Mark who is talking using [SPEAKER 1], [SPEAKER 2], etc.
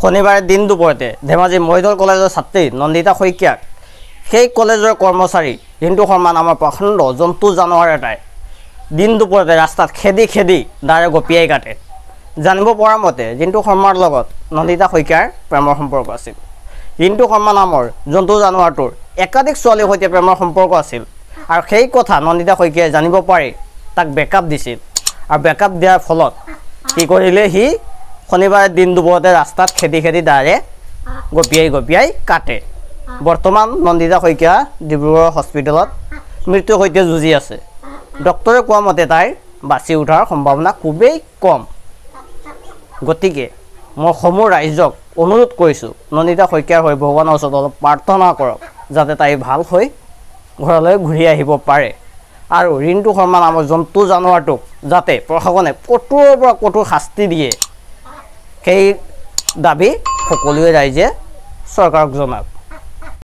[SPEAKER 1] শনিবাৰে দিন দুপৰতে ধেমাজি মহিদল কলেজৰ ছাত্ৰী নন্দিতা শইকীয়াক সেই কলেজৰ কৰ্মচাৰী ৰিণ্টু শৰ্মা নামৰ প্ৰখণ্ড জন্তু জানোৱাৰ এটাই দিন দুপৰতে ৰাস্তাত খেদি খেদি দাৰে গপিয়াই কাটে। জানিব পৰা মতে ৰিণ্টু শৰ্মাৰ লগত নন্দিতা শইকীয়াৰ প্ৰেমৰ সম্পৰ্ক আছিল। ৰিণ্টু শৰ্মা নামৰ জন্তু জানোৱাৰটোৰ একাধিক ছোৱালীৰ সৈতে প্ৰেমৰ সম্পৰ্ক আছিল আৰু সেই কথা নন্দিতা শইকীয়াই জানিব পাৰি তাক বেকআপ দিছিল আৰু বেকআপ দিয়াৰ ফলত কি কৰিলে সি শনিবাৰে দিন দুপৰতে ৰাস্তাত খেদি খেদি দাৰে গপিয়াই গপিয়াই কাটে। বৰ্তমান নন্দিতা শইকীয়া ডিব্ৰুগড় হস্পিটেলত মৃত্যুৰ সৈতে যুঁজি আছে। ডক্টৰে কোৱা মতে তাইৰ বাচি উঠাৰ সম্ভাৱনা খুবেই কম। গতিকে মই সমূহ ৰাইজক অনুৰোধ কৰিছোঁ নন্দিতা শইকীয়াৰ হৈ ভগৱানৰ ওচৰত অলপ প্ৰাৰ্থনা কৰক যাতে তাই ভাল হৈ ঘৰলৈ ঘূৰি আহিব পাৰে আৰু ৰিণ্টু শৰ্মা নামৰ জন্তু জানোৱাৰটোক যাতে প্ৰশাসনে কঠোৰৰ পৰা কঠোৰ শাস্তি দিয়ে সেই দাবী সকলোৱে ৰাইজে চৰকাৰক জনাওক।